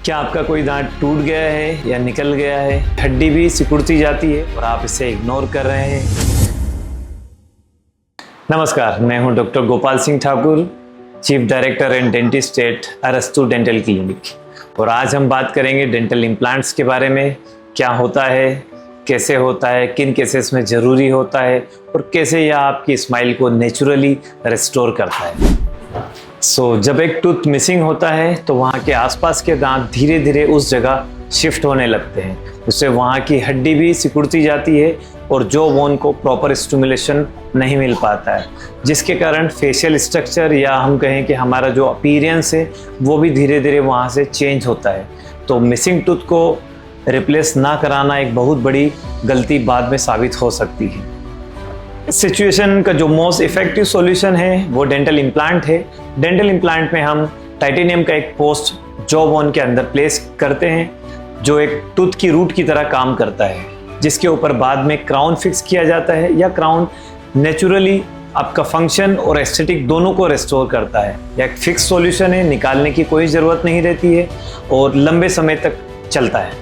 क्या आपका कोई दांत टूट गया है या निकल गया है, हड्डी भी सिकुड़ती जाती है और आप इसे इग्नोर कर रहे हैं? नमस्कार, मैं हूं doctor Gopal Singh Thakur, chief director and dentist at Arastu dental clinic. और आज हम बात करेंगे डेंटल इम्प्लांट्स के बारे में। क्या होता है, कैसे होता है, किन केसेस में ज़रूरी होता है और कैसे यह आपकी स्माइल को नेचुरली रिस्टोर करता है। जब एक टूथ मिसिंग होता है तो वहाँ के आसपास के दांत धीरे धीरे उस जगह शिफ्ट होने लगते हैं। उससे वहाँ की हड्डी भी सिकुड़ती जाती है और जॉ बोन को प्रॉपर स्टिमुलेशन नहीं मिल पाता है, जिसके कारण फेशियल स्ट्रक्चर या हम कहें कि हमारा जो अपीयरेंस है वो भी धीरे धीरे वहाँ से चेंज होता है। तो मिसिंग टूथ को रिप्लेस ना कराना एक बहुत बड़ी गलती बाद में साबित हो सकती है। इस सिचुएशन का जो मोस्ट इफेक्टिव सॉल्यूशन है वो डेंटल इम्प्लांट है। डेंटल इम्प्लांट में हम टाइटेनियम का एक पोस्ट जॉ बोन के अंदर प्लेस करते हैं, जो एक टूथ की रूट की तरह काम करता है, जिसके ऊपर बाद में क्राउन फिक्स किया जाता है। या क्राउन नेचुरली आपका फंक्शन और एस्थेटिक दोनों को रेस्टोर करता है। यह एक फिक्स सॉल्यूशन है, निकालने की कोई ज़रूरत नहीं रहती है और लंबे समय तक चलता है।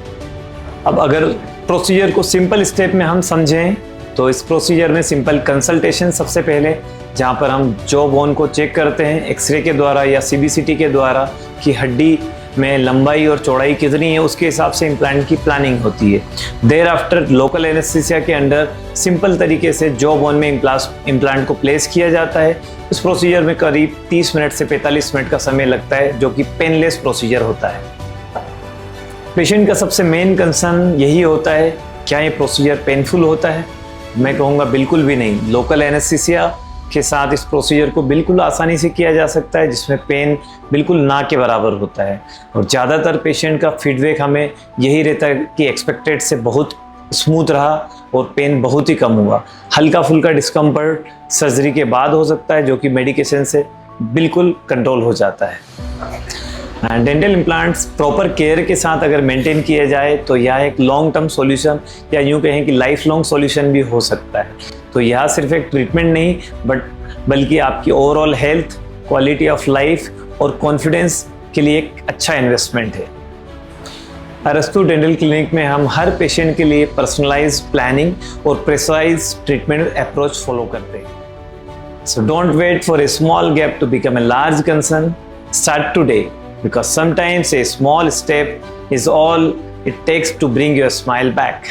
अब अगर प्रोसीजर को सिंपल स्टेप में हम समझें तो इस प्रोसीजर में सिंपल कंसल्टेशन सबसे पहले, जहाँ पर हम जॉ बोन को चेक करते हैं एक्सरे के द्वारा या सीबीसीटी के द्वारा कि हड्डी में लंबाई और चौड़ाई कितनी है, उसके हिसाब से इम्प्लांट की प्लानिंग होती है। देयर आफ्टर लोकल एनेस्थीसिया के अंडर सिंपल तरीके से जॉ बोन में इम्प्लांट को प्लेस किया जाता है। इस प्रोसीजर में करीब 30 मिनट से 45 मिनट का समय लगता है, जो कि पेनलेस प्रोसीजर होता है। पेशेंट का सबसे मेन कंसर्न यही होता है, क्या ये प्रोसीजर पेनफुल होता है? मैं कहूँगा बिल्कुल भी नहीं। लोकल एनेस्थीसिया के साथ इस प्रोसीजर को बिल्कुल आसानी से किया जा सकता है, जिसमें पेन बिल्कुल ना के बराबर होता है। और ज़्यादातर पेशेंट का फीडबैक हमें यही रहता है कि एक्सपेक्टेड से बहुत स्मूथ रहा और पेन बहुत ही कम हुआ। हल्का फुल्का डिस्कम्फर्ट सर्जरी के बाद हो सकता है, जो कि मेडिकेशन से बिल्कुल कंट्रोल हो जाता है। डेंटल इम्प्लांट्स प्रॉपर केयर के साथ अगर मेंटेन किया जाए तो यह एक लॉन्ग टर्म सॉल्यूशन या यूँ कहें कि लाइफ लॉन्ग सॉल्यूशन भी हो सकता है। तो यह सिर्फ एक ट्रीटमेंट नहीं बल्कि आपकी overall health, quality of life और कॉन्फिडेंस के लिए एक अच्छा इन्वेस्टमेंट है। अरस्तु डेंटल क्लिनिक में हम हर पेशेंट के लिए पर्सनलाइज प्लानिंग और प्रिसाइज ट्रीटमेंट अप्रोच फॉलो करते हैं। So don't wait for a small gap to become a large concern, start today, because sometimes a small step is all it takes to bring your smile back.